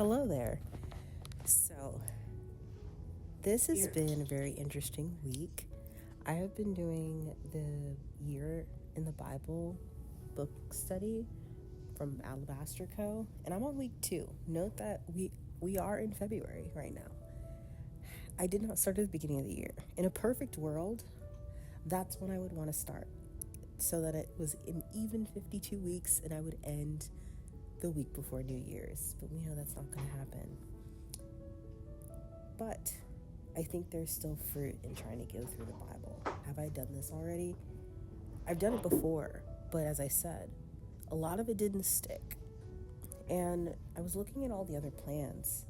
Hello there. So, this has been a very interesting week. I have been doing the Year in the Bible book study from Alabaster Co., and I'm on week 2. Note that we are in February right now. I did not start at the beginning of the year. In a perfect world, that's when I would want to start, so that it was an even 52 weeks and I would end the week before New Year's. But we know that's not going to happen. But I think there's still fruit in trying to go through the Bible. Have I done this already? I've done it before, but as I said, a lot of it didn't stick. And I was looking at all the other plans,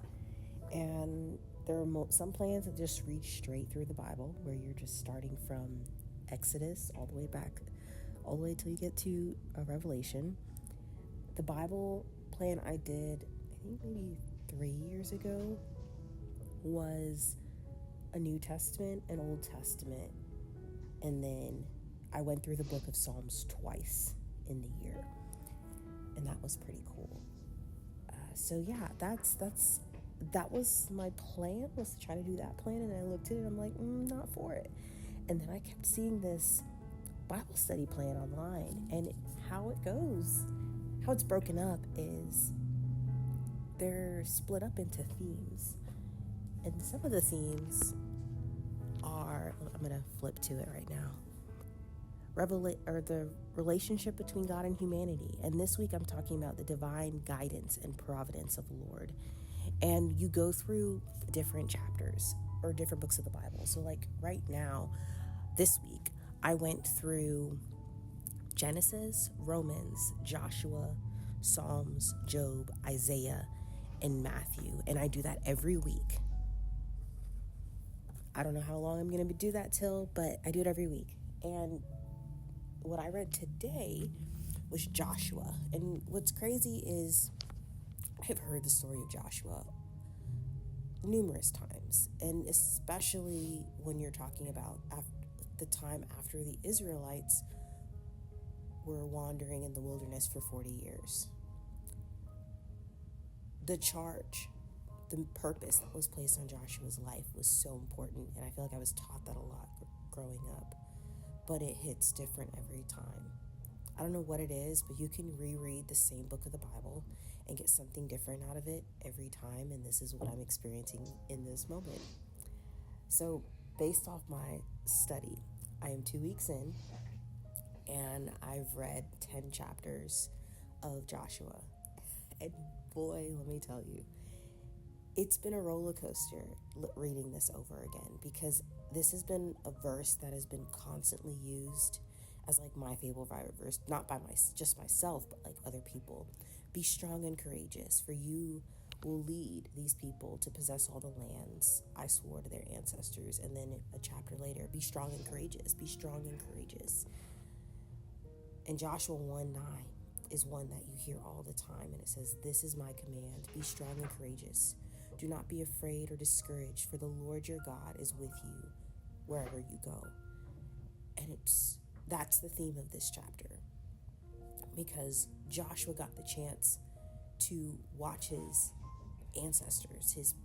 and there are some plans that just reach straight through the Bible, where you're just starting from Exodus all the way back, all the way till you get to Revelation. The Bible plan I did, I think maybe 3 years ago, was a New Testament, an Old Testament, and then I went through the book of Psalms twice in the year, and that was pretty cool. So yeah, that was my plan, was to try to do that plan, and I looked at it, I'm like, not for it. And then I kept seeing this Bible study plan online, and how it goes, how it's broken up is they're split up into themes. And some of the themes are, I'm going to flip to it right now, the relationship between God and humanity. And this week I'm talking about the divine guidance and providence of the Lord. And you go through different chapters or different books of the Bible. So like right now, this week, I went through Genesis, Romans, Joshua, Psalms, Job, Isaiah, and Matthew. And I do that every week. I don't know how long I'm going to do that till, but I do it every week. And what I read today was Joshua. And what's crazy is I've heard the story of Joshua numerous times, and especially when you're talking about the time after the Israelites were wandering in the wilderness for 40 years. The charge, the purpose that was placed on Joshua's life was so important, and I feel like I was taught that a lot growing up, but it hits different every time. I don't know what it is, but you can reread the same book of the Bible and get something different out of it every time, and this is what I'm experiencing in this moment. So based off my study, I am 2 weeks in, and I've read 10 chapters of Joshua, and boy, let me tell you, it's been a roller coaster reading this over again, because this has been a verse that has been constantly used as like my favorite verse, not by just myself, but like other people. Be strong and courageous, for you will lead these people to possess all the lands I swore to their ancestors. And then a chapter later, be strong and courageous, be strong and courageous. And Joshua 1:9 is one that you hear all the time, and it says, this is my command, be strong and courageous. Do not be afraid or discouraged, for the Lord your God is with you wherever you go. And that's the theme of this chapter, because Joshua got the chance to watch his ancestors,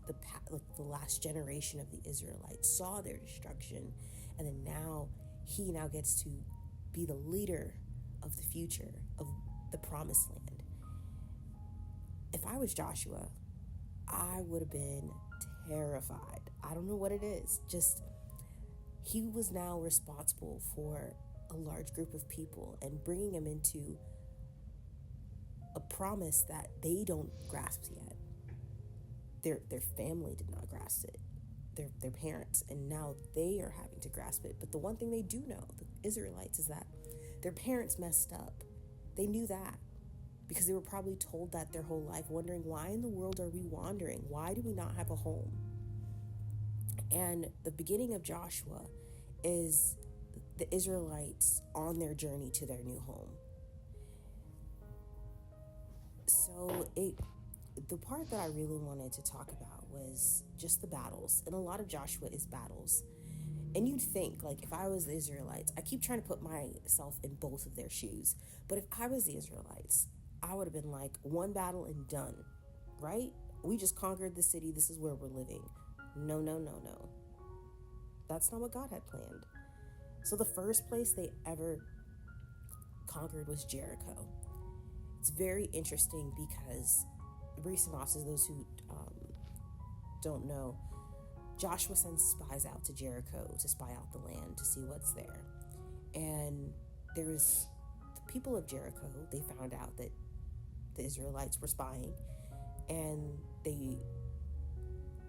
the last generation of the Israelites, saw their destruction, and then he gets to be the leader of the future of the promised land. If I was Joshua, I would have been terrified. I don't know what it is. Just, he was now responsible for a large group of people and bringing them into a promise that they don't grasp yet. Their family did not grasp it. Their parents, and now they are having to grasp it. But the one thing they do know, the Israelites, is that their parents messed up. They knew that, because they were probably told that their whole life, wondering, why in the world are we wandering? Why do we not have a home? And the beginning of Joshua is the Israelites on their journey to their new home. So the part that I really wanted to talk about was just the battles. And a lot of Joshua is battles. And you'd think, like, if I was the Israelites, I keep trying to put myself in both of their shoes. But if I was the Israelites, I would have been like, one battle and done, right? we just conquered the city, this is where we're living. No, no, no, no. That's not what God had planned. So the first place they ever conquered was Jericho. It's very interesting because, brief synopsis, those who don't know, Joshua sends spies out to Jericho to spy out the land, to see what's there. And there was the people of Jericho, they found out that the Israelites were spying, and they,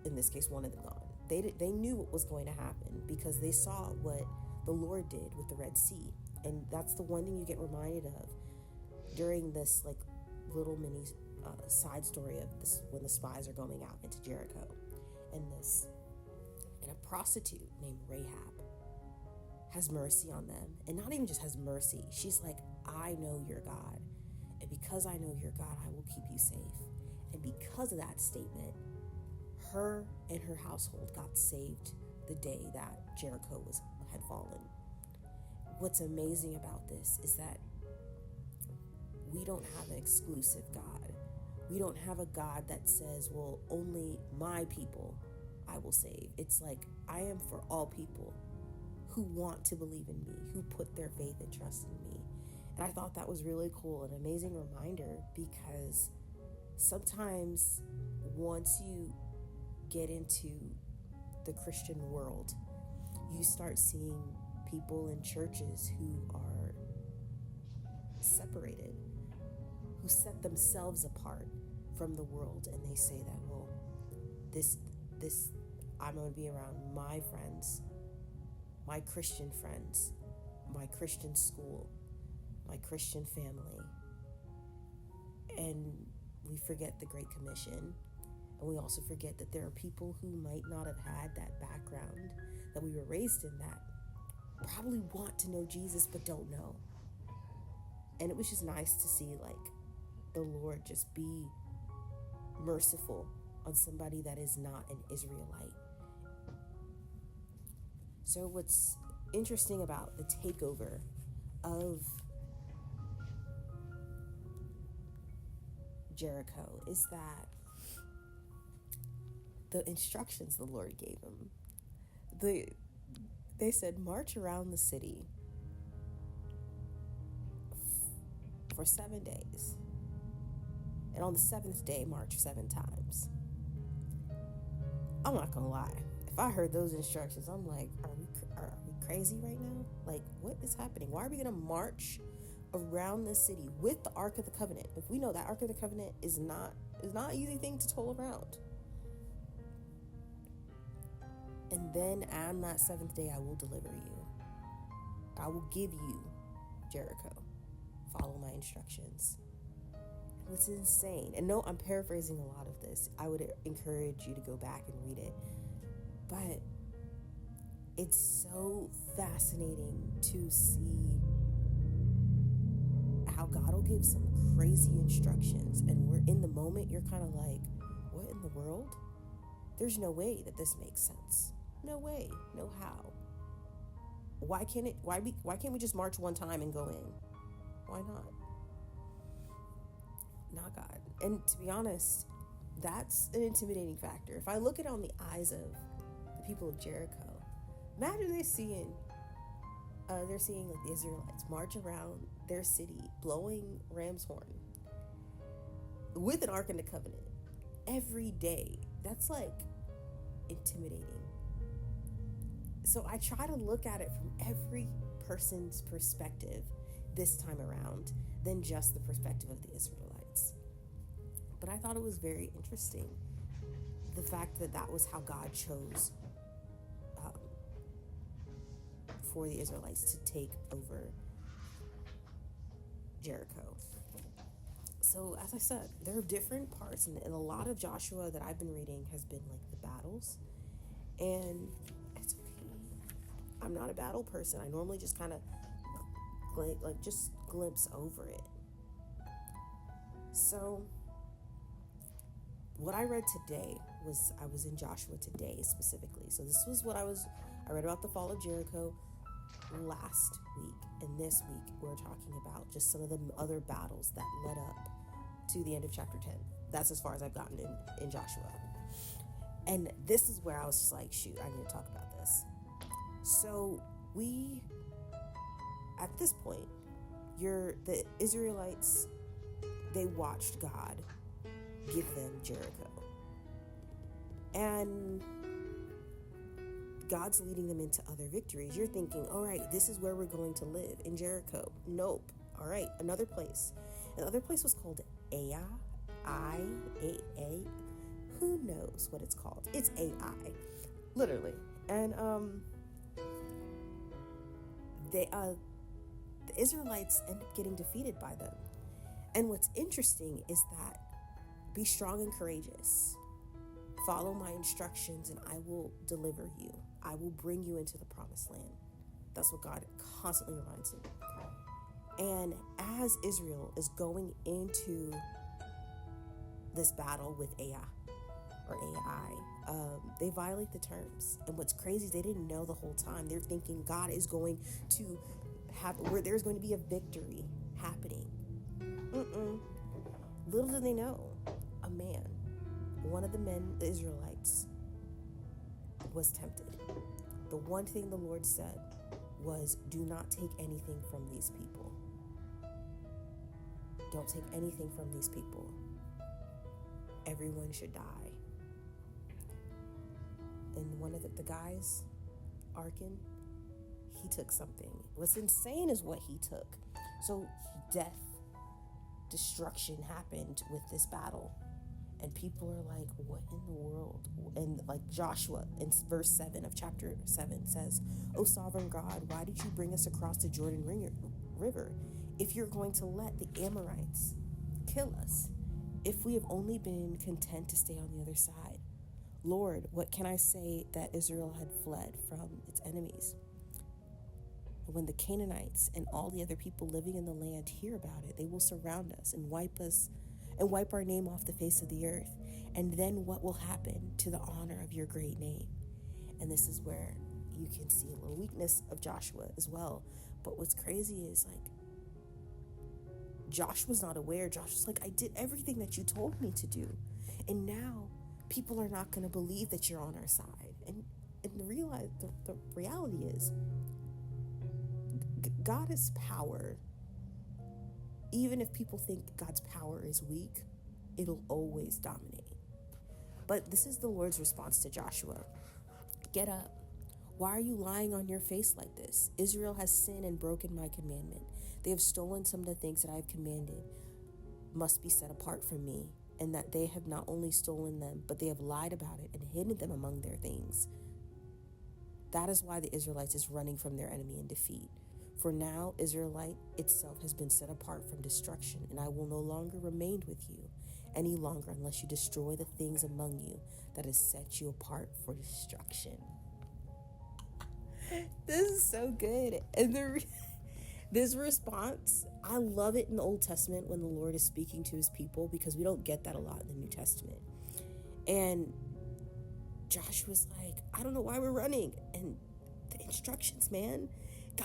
in this case, wanted them gone. They knew what was going to happen because they saw what the Lord did with the Red Sea. And that's the one thing you get reminded of during this like little mini side story of this, when the spies are going out into Jericho, and a prostitute named Rahab has mercy on them, and not even just has mercy, she's like, I know your God, and because I know your God, I will keep you safe. And because of that statement, her and her household got saved the day that Jericho had fallen. What's amazing about this is that we don't have an exclusive God. We don't have a God that says, well, only my people I will save. It's like, I am for all people who want to believe in me, who put their faith and trust in me. And I thought that was really cool, an amazing reminder, because sometimes once you get into the Christian world, you start seeing people in churches who are separated, who set themselves apart from the world, and they say that, well, this I'm going to be around my friends, my Christian friends, my Christian school, my Christian family. And we forget the Great Commission, and we also forget that there are people who might not have had that background, that we were raised in, that probably want to know Jesus but don't know. And it was just nice to see like the Lord just be merciful on somebody that is not an Israelite. So what's interesting about the takeover of Jericho is that the instructions the Lord gave him, they said, march around the city for 7 days. And on the 7th day, march 7 times. I'm not gonna lie. If I heard those instructions, I'm like, are we crazy right now? Like, what is happening? Why are we gonna march around the city with the Ark of the Covenant? If we know that Ark of the Covenant is not an easy thing to toll around. And then on that 7th day, I will deliver you. I will give you Jericho. Follow my instructions. It's insane. And no, I'm paraphrasing a lot of this. I would encourage you to go back and read it. But it's so fascinating to see how God will give some crazy instructions. And we're in the moment, you're kind of like, what in the world? There's no way that this makes sense. No way, no how. Why can't we just march one time and go in? Why not? Not God. And to be honest, that's an intimidating factor. If I look at it on the eyes of the people of Jericho, imagine they're seeing like the Israelites march around their city blowing ram's horn with an Ark in the Covenant every day. That's like intimidating. So I try to look at it from every person's perspective this time around than just the perspective of the Israelites. But I thought it was very interesting, the fact that was how God chose for the Israelites to take over Jericho. So as I said, there are different parts, and a lot of Joshua that I've been reading has been like the battles, and it's okay. I'm not a battle person. I normally just kind of just glimpse over it. So what I read today I was in Joshua today specifically. So this was I read about the fall of Jericho last week, and this week we're talking about just some of the other battles that led up to the end of chapter 10. That's as far as I've gotten in Joshua. And this is where I was just like, shoot, I need to talk about this. So at this point, the Israelites, they watched God give them Jericho. And God's leading them into other victories. You're thinking, all right, this is where we're going to live, in Jericho. Nope. All right, another place. Another place was called Ai. I-A-A. Who knows what it's called? It's Ai, literally. And the Israelites end up getting defeated by them. And what's interesting is that be strong and courageous. Follow my instructions and I will deliver you. I will bring you into the promised land. That's what God constantly reminds him. And as Israel is going into this battle with Ai, they violate the terms. And what's crazy is they didn't know the whole time. They're thinking God is going to where there's going to be a victory happening. Little do they know, a man, one of the men, the Israelites, was tempted. The one thing the Lord said was, do not take anything from these people. Don't take anything from these people. Everyone should die. And one of the guys, Achan, he took something. What's insane is what he took. So death, destruction happened with this battle. And people are like, what in the world? And like Joshua in verse 7 of chapter 7 says, O sovereign God, why did you bring us across the Jordan River if you're going to let the Amorites kill us? If we have only been content to stay on the other side. Lord, what can I say that Israel had fled from its enemies? When the Canaanites and all the other people living in the land hear about it, they will surround us and wipe our name off the face of the earth. And then what will happen to the honor of your great name? And this is where you can see a little weakness of Joshua as well. But what's crazy is like, Joshua's not aware. Joshua's like, I did everything that you told me to do. And now people are not going to believe that you're on our side. And the reality is, God is power. Even if people think God's power is weak, it'll always dominate. But this is the Lord's response to Joshua. Get up. Why are you lying on your face like this? Israel has sinned and broken my commandment. They have stolen some of the things that I have commanded must be set apart from me, and that they have not only stolen them, but they have lied about it and hidden them among their things. That is why the Israelites is running from their enemy in defeat. For now, Israelite itself has been set apart from destruction, and I will no longer remain with you any longer unless you destroy the things among you that has set you apart for destruction. This is so good. And this response, I love it in the Old Testament when the Lord is speaking to his people, because we don't get that a lot in the New Testament. And Joshua's like, I don't know why we're running. And the instructions, man.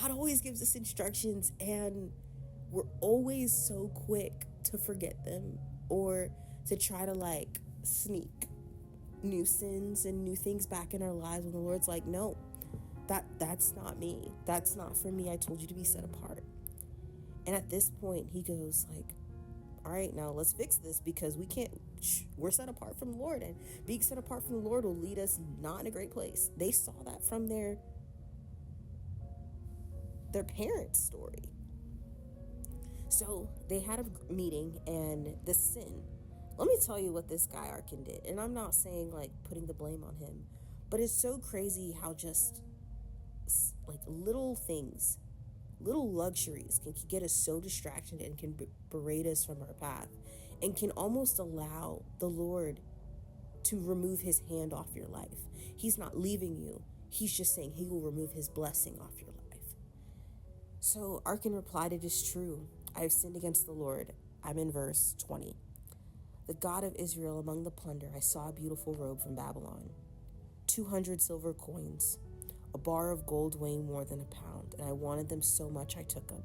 God always gives us instructions, and we're always so quick to forget them or to try to like sneak new sins and new things back in our lives when the Lord's like, no, that's not me. That's not for me. I told you to be set apart. And at this point, he goes like, all right, now let's fix this, because we're set apart from the Lord, and being set apart from the Lord will lead us not in a great place. They saw that from their parents' story. So they had a meeting, and the sin. Let me tell you what this guy Achan did. And I'm not saying like putting the blame on him, but it's so crazy how just like little things, little luxuries can get us so distracted and can berate us from our path, and can almost allow the Lord to remove his hand off your life. He's not leaving you. He's just saying he will remove his blessing off your life. So Achan replied, it is true. I have sinned against the Lord. I'm in verse 20. The God of Israel, among the plunder, I saw a beautiful robe from Babylon, 200 silver coins, a bar of gold weighing more than a pound, and I wanted them so much I took them.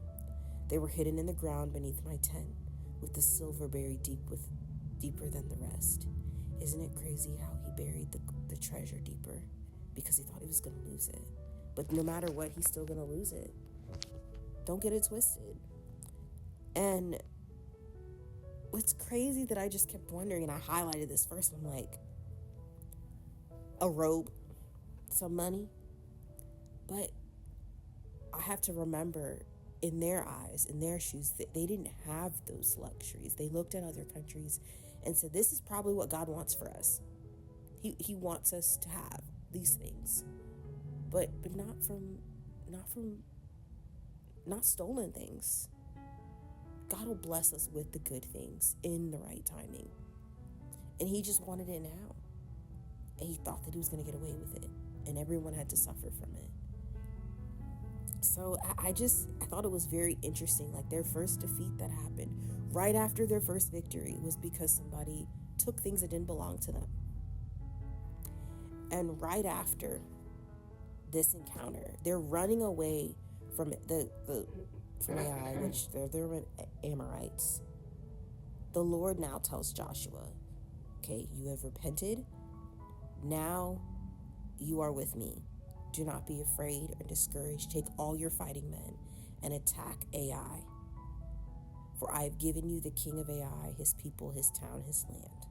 They were hidden in the ground beneath my tent. with the silver buried deeper than the rest. Isn't it crazy how he buried the treasure deeper? Because he thought he was going to lose it. But no matter what, he's still going to lose it. Don't get it twisted. And what's crazy that I just kept wondering, and I highlighted this first, I'm like, a robe, some money. But I have to remember, in their eyes, in their shoes, that they didn't have those luxuries. They looked at other countries and said, this is probably what God wants for us. He wants us to have these things, but not stolen things. God will bless us with the good things in the right timing. And he just wanted it now. And he thought that he was going to get away with it. And everyone had to suffer from it. So I thought it was very interesting. Like, their first defeat that happened right after their first victory was because somebody took things that didn't belong to them. And right after this encounter, they're running away from from Ai, which they're Amorites. The Lord now tells Joshua, okay, you have repented. Now you are with me. Do not be afraid or discouraged. Take all your fighting men and attack Ai. For I have given you the king of Ai, his people, his town, his land.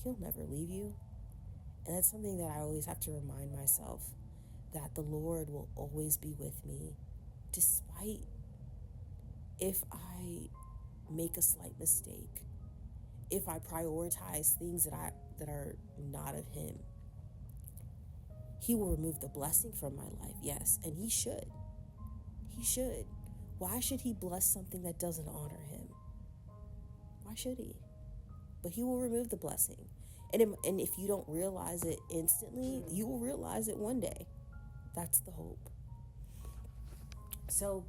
He'll never leave you. And that's something that I always have to remind myself, that the Lord will always be with me, despite if I make a slight mistake, if I prioritize things that are not of him. He will remove the blessing from my life, yes, and he should. He should. Why should he bless something that doesn't honor him? Why should he? But he will remove the blessing. And if you don't realize it instantly, you will realize it one day. That's the hope. So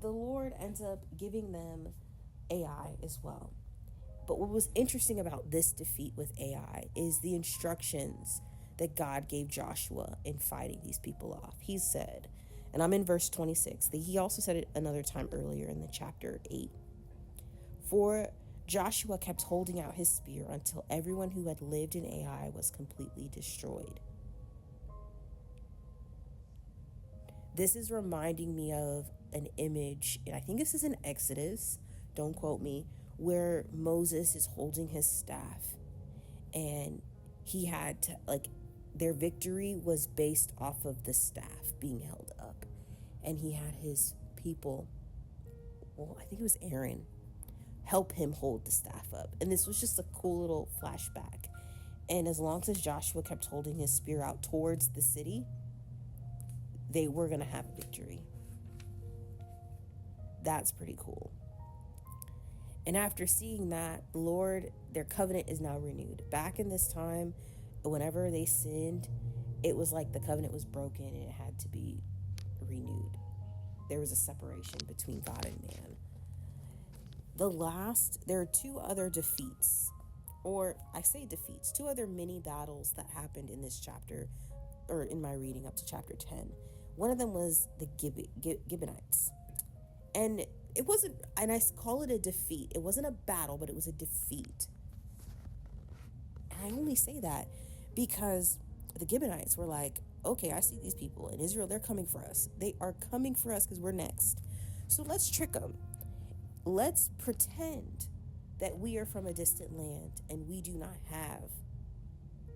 the Lord ends up giving them Ai as well. But what was interesting about this defeat with Ai is the instructions that God gave Joshua in fighting these people off. He said, and I'm in verse 26, that he also said it another time earlier in the chapter 8. For Joshua kept holding out his spear until everyone who had lived in Ai was completely destroyed. This is reminding me of an image, and I think this is in Exodus, don't quote me, where Moses is holding his staff, and he had to, their victory was based off of the staff being held up. And he had his people, I think it was Aaron, help him hold the staff up. And this was just a cool little flashback. And as long as Joshua kept holding his spear out towards the city, they were going to have victory. That's pretty cool. And after seeing that, Lord, their covenant is now renewed. Back in this time, whenever they sinned, it was like the covenant was broken and it had to be renewed. There was a separation between God and man. There are two other defeats, or I say defeats, two other mini battles that happened in this chapter, or in my reading up to chapter 10. One of them was the Gibeonites. And it wasn't, and I call it a defeat. It wasn't a battle, but it was a defeat. And I only say that because the Gibeonites were like, okay, I see these people in Israel. They're coming for us. They are coming for us because we're next. So let's trick them. Let's pretend that we are from a distant land and we do not have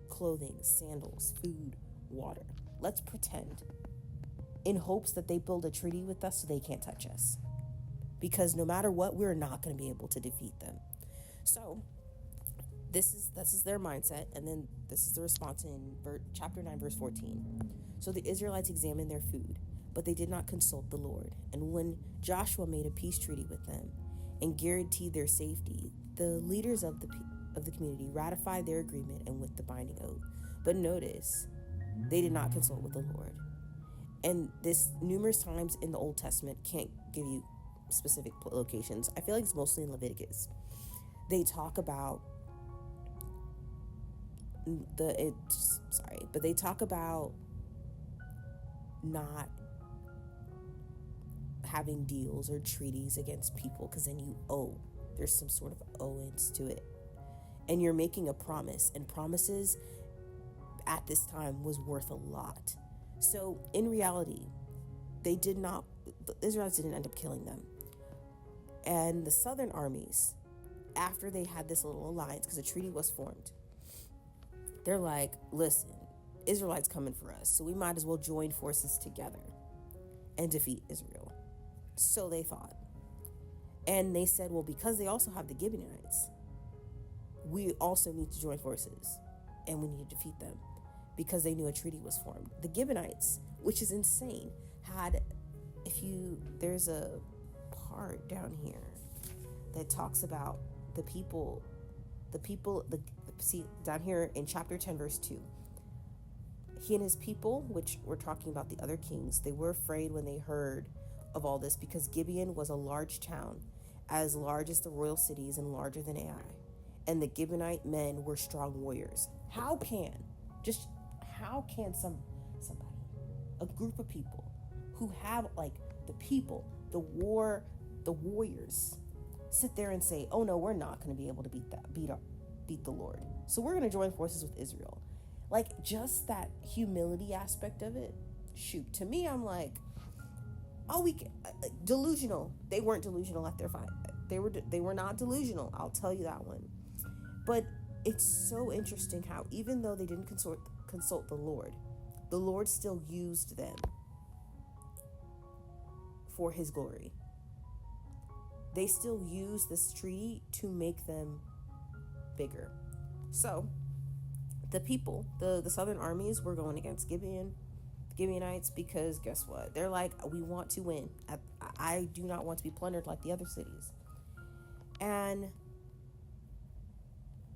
clothing, sandals, food, water. Let's pretend, in hopes that they build a treaty with us so they can't touch us. Because no matter what, we're not going to be able to defeat them. So this is their mindset. And then this is the response in chapter 9, verse 14. So the Israelites examined their food, but they did not consult the Lord. And when Joshua made a peace treaty with them and guaranteed their safety, the leaders of the community ratified their agreement and with the binding oath. But notice, they did not consult with the Lord. And this numerous times in the Old Testament, can't give you specific locations. I feel like it's mostly in Leviticus. They talk about they talk about not having deals or treaties against people, because then you owe. There's some sort of owance to it. And you're making a promise, and promises at this time was worth a lot. So in reality, the Israelites didn't end up killing them. And the southern armies, after they had this little alliance, because a treaty was formed, they're like, listen, Israelites coming for us, so we might as well join forces together and defeat Israel. So they thought. And they said, well, because they also have the Gibeonites, we also need to join forces and we need to defeat them, because they knew a treaty was formed. The Gibeonites, which is insane, there's a part down here that talks about see down here in chapter 10, verse 2. He and his people, which we're talking about the other kings, they were afraid when they heard of all this, because Gibeon was a large town, as large as the royal cities and larger than Ai. And the Gibeonite men were strong warriors. How can somebody, a group of people who have the warriors, sit there and say, oh no, we're not going to be able to beat the Lord, so we're going to join forces with Israel? Like, just that humility aspect of it. Shoot, to me, I'm like, oh, we can, delusional. They weren't delusional at their fight. They were not delusional. I'll tell you that one. But it's so interesting how, even though they didn't consult the Lord still used them for his glory. They still used this treaty to make them bigger. So the people, the southern armies, were going against Gibeonites, because guess what? They're like, we want to win. I do not want to be plundered like the other cities. And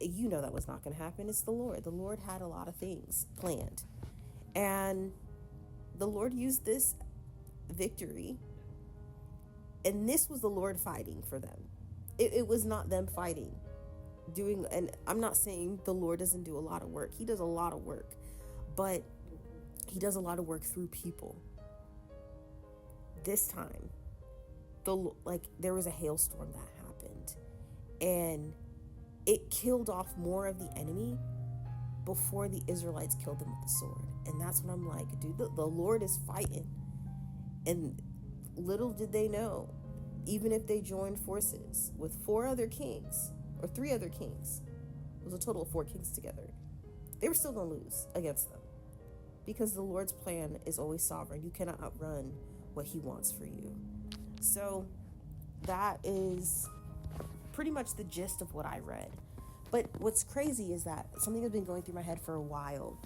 you know that was not going to happen. It's the Lord. The Lord had a lot of things planned. And the Lord used this victory. And this was the Lord fighting for them. It was not them fighting. And I'm not saying the Lord doesn't do a lot of work. He does a lot of work. But he does a lot of work through people. This time, there was a hailstorm that happened. And it killed off more of the enemy before the Israelites killed them with the sword. And that's when I'm like, dude, the Lord is fighting. And little did they know, even if they joined forces with 4 other kings, or 3 other kings, it was a total of 4 kings together, they were still going to lose against them. Because the Lord's plan is always sovereign. You cannot outrun what he wants for you. So that is pretty much the gist of what I read. But what's crazy is that something that's been going through my head for a while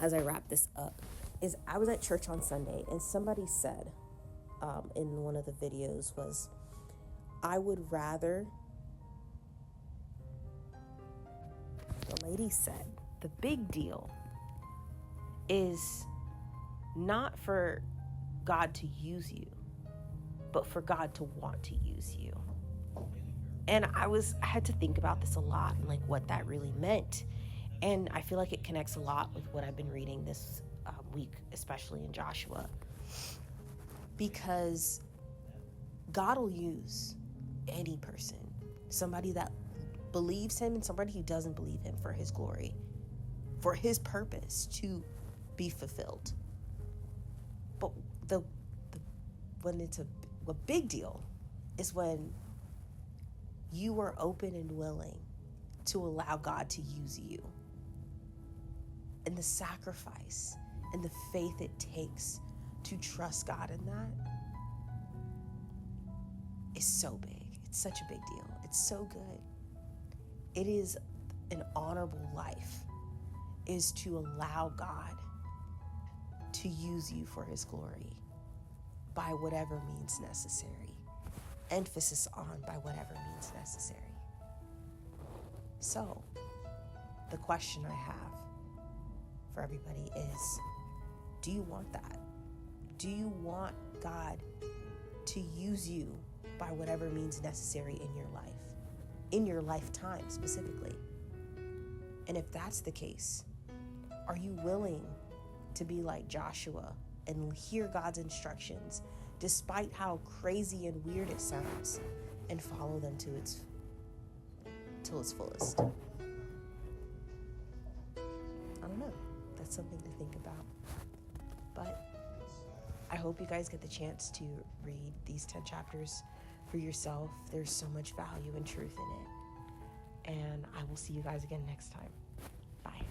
as I wrap this up is, I was at church on Sunday, and somebody said in one of the videos was, the lady said, the big deal is not for God to use you, but for God to want to use you. And I had to think about this a lot, and like what that really meant. And I feel like it connects a lot with what I've been reading this week, especially in Joshua, because God will use any person, somebody that believes him and somebody who doesn't believe him, for his glory, for his purpose to be fulfilled. But when it's a big deal is when you are open and willing to allow God to use you. And the sacrifice and the faith it takes to trust God in that is so big. It's such a big deal. It's so good. It is an honorable life, is to allow God to use you for his glory by whatever means necessary. Emphasis on by whatever means necessary. So, the question I have for everybody is, do you want that? Do you want God to use you by whatever means necessary in your life? In your lifetime specifically? And if that's the case, are you willing to be like Joshua and hear God's instructions despite how crazy and weird it sounds, and follow them till its fullest. I don't know. That's something to think about. But I hope you guys get the chance to read these 10 chapters for yourself. There's so much value and truth in it. And I will see you guys again next time. Bye.